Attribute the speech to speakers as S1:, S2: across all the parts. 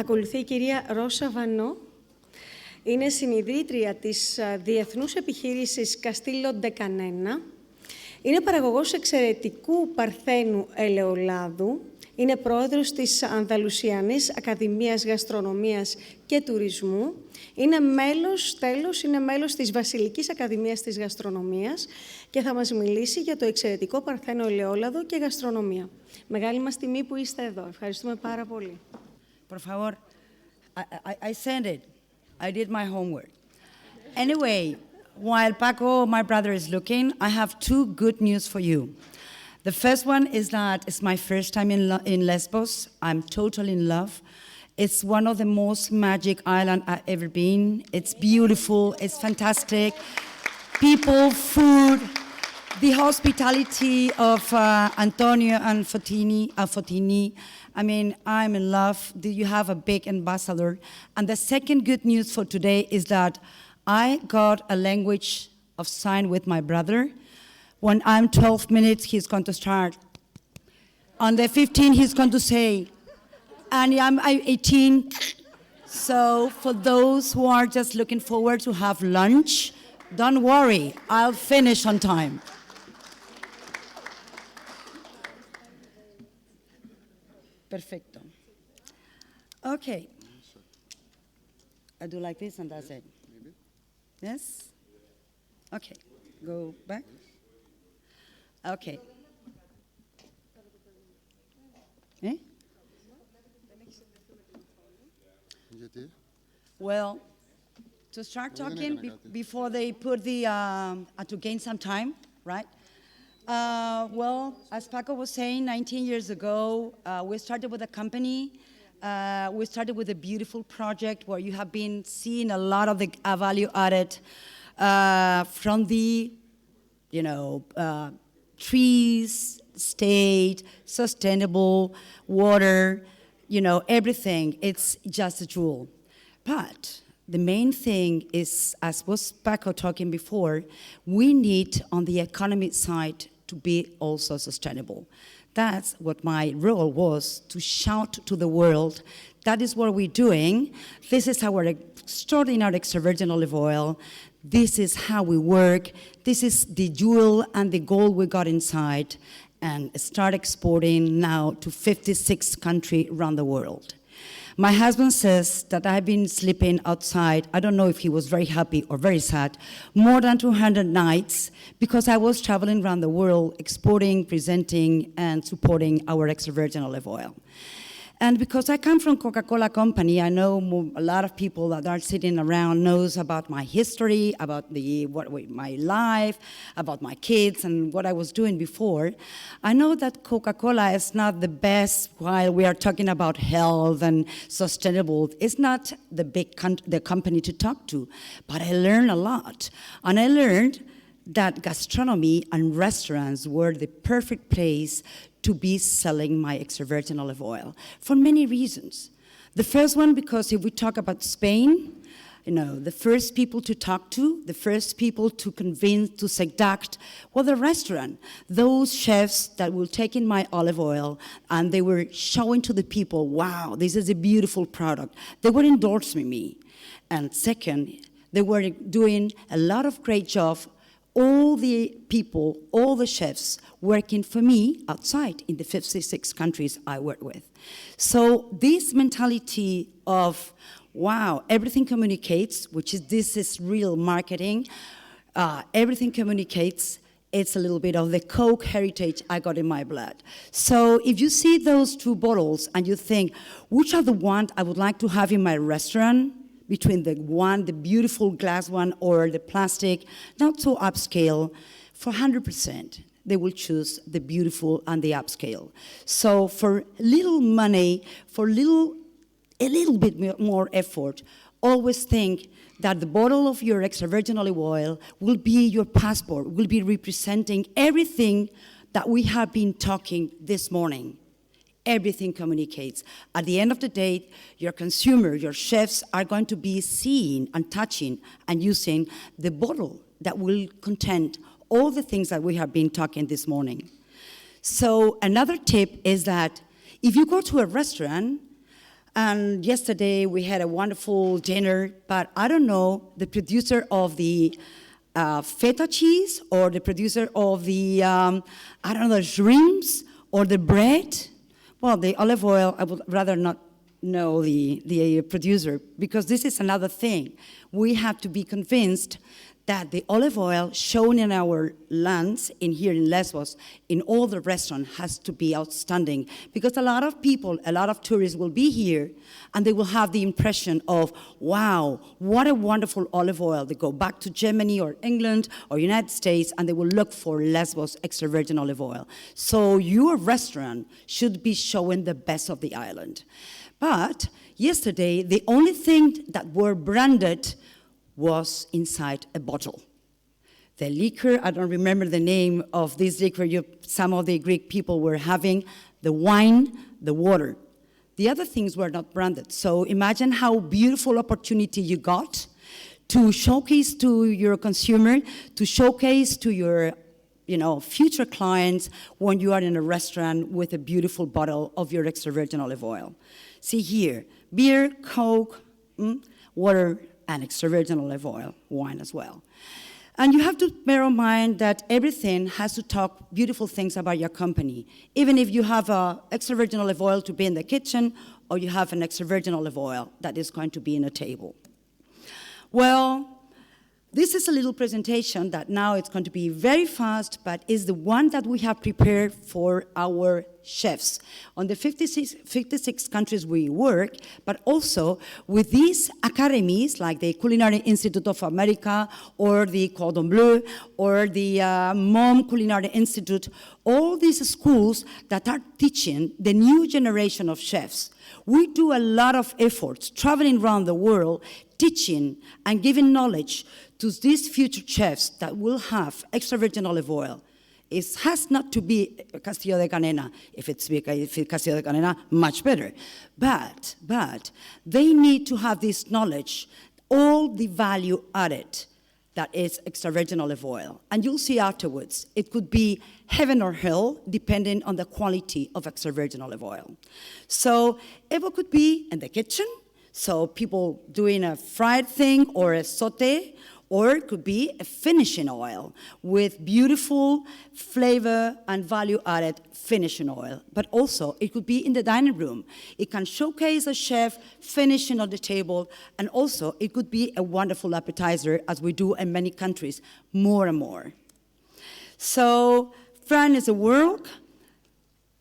S1: Ακολουθεί η κυρία Rosa Vano. Είναι συν-ιδρύτρια της διεθνούς επιχείρησης Castillo de Canena. Είναι παραγωγός εξαιρετικού παρθένου ελαιολάδου. Είναι πρόεδρος της Ανδαλουσιανής Ακαδημίας Γαστρονομίας και Τουρισμού. Είναι μέλος της Βασιλικής Ακαδημίας της Γαστρονομίας και θα μας μιλήσει για το εξαιρετικό παρθένο ελαιόλαδο και γαστρονομία. Μεγάλη μας τιμή που είστε εδώ. Ευχαριστούμε πάρα πολύ.
S2: Por favor, I sent it. I did my homework. Anyway, while Paco, my brother, is looking, I have two good news for you. The first one is that it's my first time in Lesbos. I'm totally in love. It's one of the most magic islands I've ever been. It's beautiful. It's fantastic. People, food, the hospitality of Antonio and Fotini. I mean, I'm in love. You have a big ambassador. And the second good news for today is that I got a language of sign with my brother. When I'm 12 minutes, he's going to start. On the 15, he's going to say, and I'm 18. So for those who are just looking forward to have lunch, don't worry, I'll finish on time. Perfecto. Okay. I do like this and that's it. Yes? Okay. Go back. Okay. Eh? Well, to start talking before they put the, to gain some time, right? Well, as Paco was saying, 19 years ago, we started with a company. We started with a beautiful project where you have been seeing a lot of the value added from the, trees, state, sustainable, water, everything. It's just a jewel. But the main thing is, as was Paco talking before, we need on the economy side to be also sustainable. That's what my role was, to shout to the world, that is what we're doing. This is our extraordinary extra virgin olive oil. This is how we work. This is the jewel and the gold we got inside, and start exporting now to 56 countries around the world. My husband says that I've been sleeping outside. I don't know if he was very happy or very sad, more than 200 nights, because I was traveling around the world, exporting, presenting, and supporting our extra virgin olive oil. And because I come from Coca-Cola Company, I know a lot of people that are sitting around knows about my history, about my life, about my kids, and what I was doing before. I know that Coca-Cola is not the best while we are talking about health and sustainable. It's not the company to talk to, but I learned a lot. And I learned that gastronomy and restaurants were the perfect place to be selling my extra virgin olive oil for many reasons. The first one, because if we talk about Spain, the first people to talk to, the first people to convince, to seduct, were the restaurant. Those chefs that were taking my olive oil and they were showing to the people, wow, this is a beautiful product. They were endorsing me. And second, they were doing a lot of great job. All the people, all the chefs working for me outside in the 56 countries I work with. So this mentality of, wow, everything communicates, this is real marketing, everything communicates, it's a little bit of the Coke heritage I got in my blood. So if you see those two bottles and you think, which are the ones I would like to have in my restaurant, between the beautiful glass one or the plastic, not so upscale, for 100%, they will choose the beautiful and the upscale. So for little money, for a little bit more effort, always think that the bottle of your extra virgin olive oil will be your passport, will be representing everything that we have been talking this morning. Everything communicates. At the end of the day, your consumer, your chefs are going to be seeing and touching and using the bottle that will contain all the things that we have been talking this morning. So another tip is that if you go to a restaurant And yesterday we had a wonderful dinner, but I don't know the producer of the feta cheese or the producer of the, I don't know, the shrimps or the bread. Well, the olive oil, I would rather not know the producer, because this is another thing. We have to be convinced that the olive oil shown in our lands, in here in Lesbos, in all the restaurants, has to be outstanding. Because a lot of people, a lot of tourists will be here, and they will have the impression of, wow, what a wonderful olive oil. They go back to Germany or England or United States, and they will look for Lesbos extra virgin olive oil. So your restaurant should be showing the best of the island. But yesterday, the only thing that were branded was inside a bottle. The liquor, I don't remember the name of this liquor some of the Greek people were having, the wine, the water. The other things were not branded. So imagine how beautiful opportunity you got to showcase to your consumer, to showcase to your future clients when you are in a restaurant with a beautiful bottle of your extra virgin olive oil. See here, beer, Coke, water, and extra virgin olive oil, wine as well. And you have to bear in mind that everything has to talk beautiful things about your company, even if you have extra virgin olive oil to be in the kitchen, or you have an extra virgin olive oil that is going to be in a table. Well, this is a little presentation that now it's going to be very fast, but is the one that we have prepared for our chefs on the 56 countries we work, but also with these academies like the Culinary Institute of America or the Cordon Bleu or the Mom Culinary Institute, all these schools that are teaching the new generation of chefs. We do a lot of efforts traveling around the world, teaching and giving knowledge to these future chefs that will have extra virgin olive oil. It has not to be Castillo de Canena. If it's Castillo de Canena, much better. But they need to have this knowledge, all the value added that is extra virgin olive oil. And you'll see afterwards, it could be heaven or hell, depending on the quality of extra virgin olive oil. So EVOO could be in the kitchen, so people doing a fried thing or a sauté, or it could be a finishing oil with beautiful flavor and value-added finishing oil. But also, it could be in the dining room. It can showcase a chef finishing on the table, and also it could be a wonderful appetizer, as we do in many countries, more and more. So, frying is a world.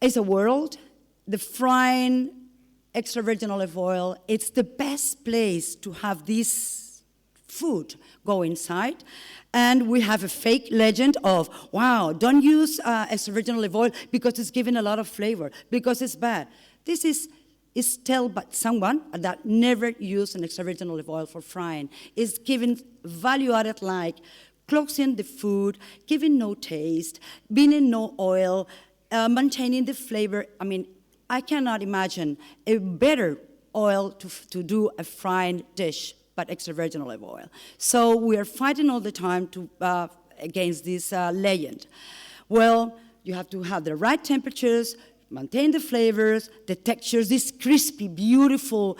S2: The frying extra virgin olive oil, it's the best place to have this food go inside. And we have a fake legend of, wow, don't use extra virgin olive oil because it's giving a lot of flavor, because it's bad. This is told by someone that never used an extra virgin olive oil for frying. It's giving value added like cloaking the food, giving no taste, being in no oil, maintaining the flavor. I mean, I cannot imagine a better oil to do a frying dish but extra virgin olive oil. So we are fighting all the time against this legend. Well, you have to have the right temperatures, maintain the flavors, the textures, this crispy, beautiful,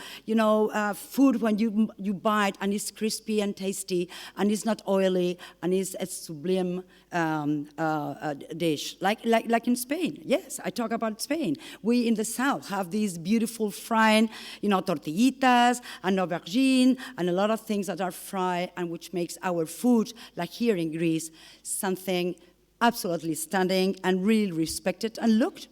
S2: food when you bite and it's crispy and tasty and it's not oily and it's a sublime dish, like in Spain. Yes, I talk about Spain. We in the south have these beautiful frying, tortillitas and aubergine and a lot of things that are fried and which makes our food, like here in Greece, something absolutely stunning and really respected and looked.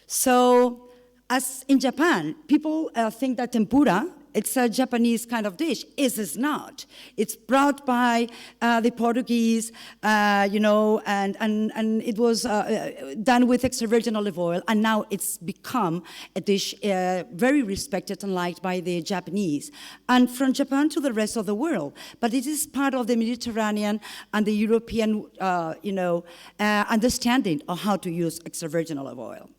S2: So, as in Japan, people think that tempura, it's a Japanese kind of dish. It is not. It's brought by the Portuguese, and it was done with extra virgin olive oil, and now it's become a dish very respected and liked by the Japanese, and from Japan to the rest of the world. But it is part of the Mediterranean and the European, understanding of how to use extra virgin olive oil.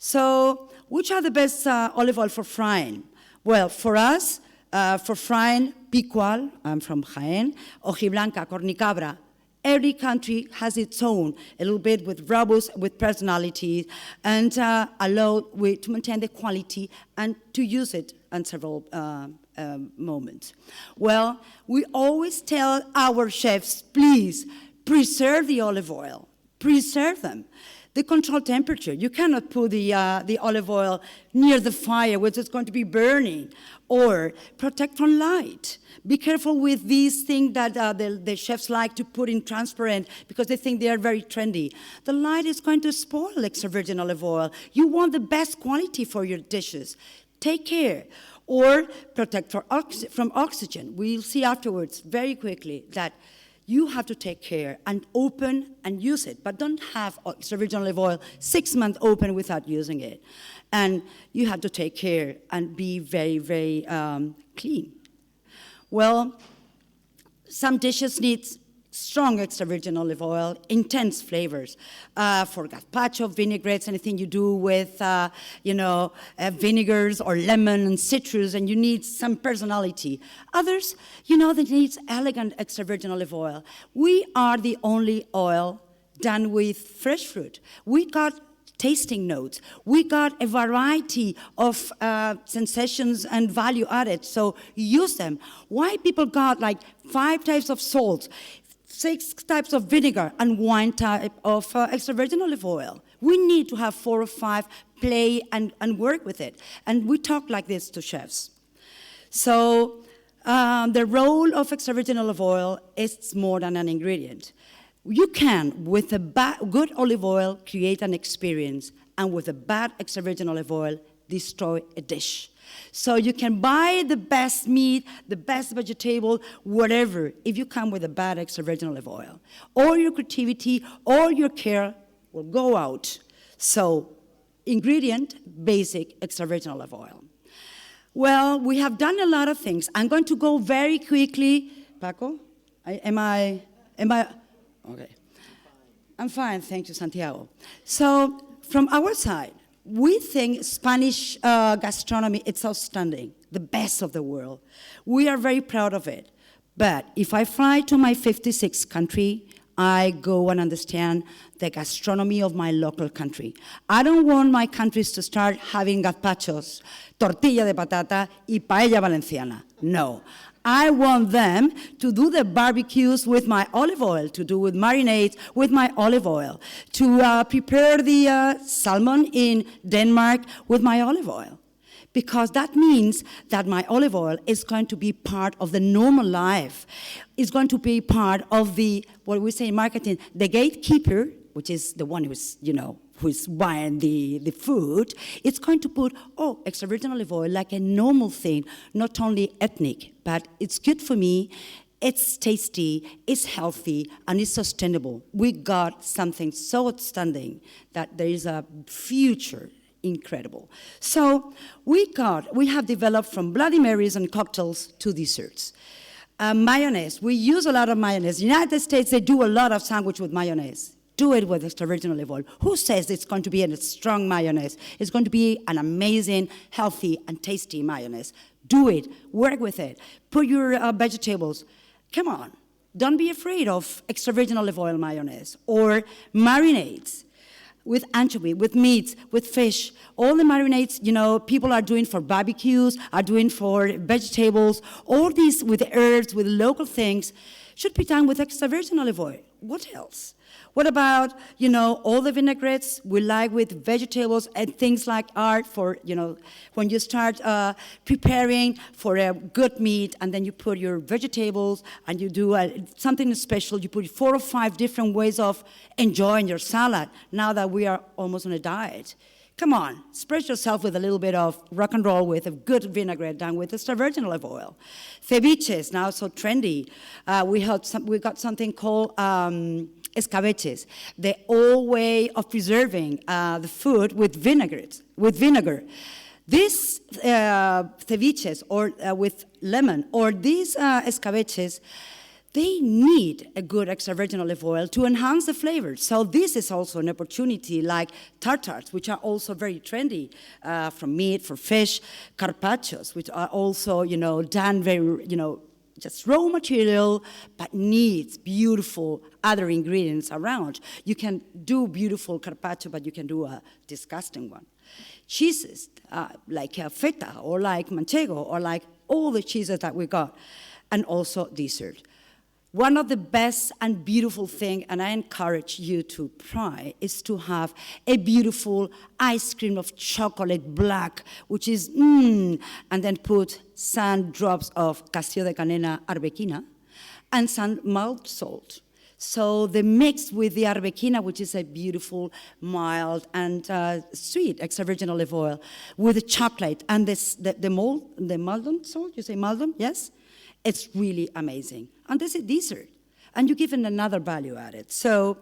S2: So, which are the best olive oil for frying? Well, for us, for frying, picual, I'm from Jaén, hojiblanca, cornicabra, Every country has its own, a little bit with robust, with personality, and allowed to maintain the quality and to use it on several moments. Well, we always tell our chefs, please preserve the olive oil, preserve them. The control temperature, you cannot put the olive oil near the fire, which is going to be burning, or protect from light. Be careful with these things that the chefs like to put in transparent because they think they are very trendy. The light is going to spoil extra virgin olive oil. You want the best quality for your dishes. Take care. Or protect from oxygen. We'll see afterwards very quickly that you have to take care and open and use it, but don't have extra virgin olive oil 6 months open without using it. And you have to take care and be very, very clean. Well, some dishes need strong extra virgin olive oil, intense flavors. For gazpacho, vinaigrettes, anything you do with, vinegars or lemon and citrus, and you need some personality. Others, they need elegant extra virgin olive oil. We are the only oil done with fresh fruit. We got tasting notes. We got a variety of sensations and value added, so use them. Why people got like 5 types of salt, 6 types of vinegar, and 1 type of extra virgin olive oil? We need to have 4 or 5, play and work with it. And we talk like this to chefs. So the role of extra virgin olive oil is more than an ingredient. You can, with a good olive oil, create an experience, and with a bad extra virgin olive oil, destroy a dish. So you can buy the best meat, the best vegetable, whatever, if you come with a bad extra virgin olive oil. All your creativity, all your care will go out. So, ingredient, basic extra virgin olive oil. Well, we have done a lot of things. I'm going to go very quickly. Paco, am I? Okay. I'm fine, thank you, Santiago. So, from our side, we think Spanish gastronomy is outstanding, the best of the world. We are very proud of it. But if I fly to my 56th country, I go and understand the gastronomy of my local country. I don't want my countries to start having gazpachos, tortilla de patata, y paella valenciana. No. I want them to do the barbecues with my olive oil, to do with marinades with my olive oil, to prepare the salmon in Denmark with my olive oil. Because that means that my olive oil is going to be part of the normal life. It's going to be part of the, what we say in marketing, the gatekeeper, which is the one who's buying the food. It's going to put, extra virgin olive oil like a normal thing, not only ethnic, but it's good for me, it's tasty, it's healthy, and it's sustainable. We got something so outstanding that there is a future incredible. So we have developed from Bloody Marys and cocktails to desserts. Mayonnaise, we use a lot of mayonnaise. In the United States, they do a lot of sandwich with mayonnaise. Do it with extra virgin olive oil. Who says it's going to be a strong mayonnaise? It's going to be an amazing, healthy, and tasty mayonnaise. Do it. Work with it. Put your vegetables. Come on. Don't be afraid of extra virgin olive oil mayonnaise or marinades. With anchovy, with meats, with fish, all the marinades, people are doing for barbecues, are doing for vegetables, all these with the herbs, with local things, should be done with extra virgin olive oil. What else? What about, all the vinaigrettes we like with vegetables and things like art for, when you start preparing for a good meat and then you put your vegetables and you do something special, you put 4 or 5 different ways of enjoying your salad now that we are almost on a diet. Come on, spread yourself with a little bit of rock and roll with a good vinaigrette done with extra virgin olive oil. Ceviches, now so trendy. We got something called escabeches, the old way of preserving the food with vinegar. These ceviches, or with lemon, or these escabeches, they need a good extra virgin olive oil to enhance the flavor. So this is also an opportunity, like tartars, which are also very trendy, from meat, for fish, carpaccios, which are also, done very, just raw material, but needs beautiful other ingredients around. You can do beautiful carpaccio, but you can do a disgusting one. Cheeses, like feta, or like manchego, or like all the cheeses that we got, and also dessert. One of the best and beautiful things, and I encourage you to try, is to have a beautiful ice cream of chocolate black, which is and then put some drops of Castillo de Canena arbequina and some mild salt. So the mix with the arbequina, which is a beautiful, mild, and sweet extra virgin olive oil, with the chocolate and the maldon salt, you say maldon, yes? It's really amazing. And this is dessert. And you give it another value added. So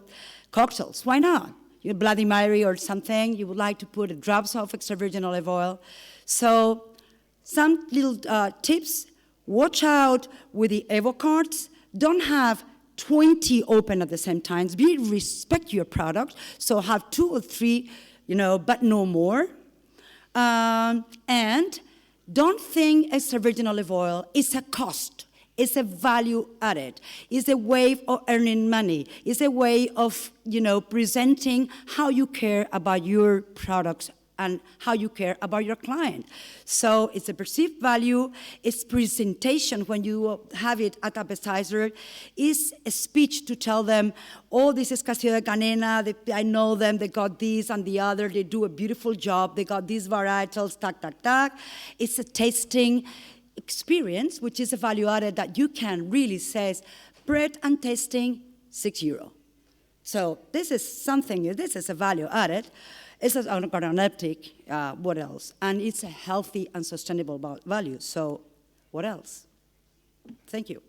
S2: cocktails, why not? Your Bloody Mary or something, you would like to put drops of extra virgin olive oil. So some little tips. Watch out with the EVOO cards. Don't have 20 open at the same time. Respect your product. So have 2 or 3, but no more. And don't think extra virgin olive oil is a cost. It's a value added. It's a way of earning money. It's a way of, presenting how you care about your products and how you care about your client. So it's a perceived value. It's presentation when you have it at appetizer. It's a speech to tell them, oh, this is Castillo de Canena. I know them. They got this and the other. They do a beautiful job. They got these varietals, tac. It's a tasting experience, which is a value added that you can really say, bread and tasting, €6. So this is a value added. It's an organoleptic, what else? And it's a healthy and sustainable value, so what else? Thank you.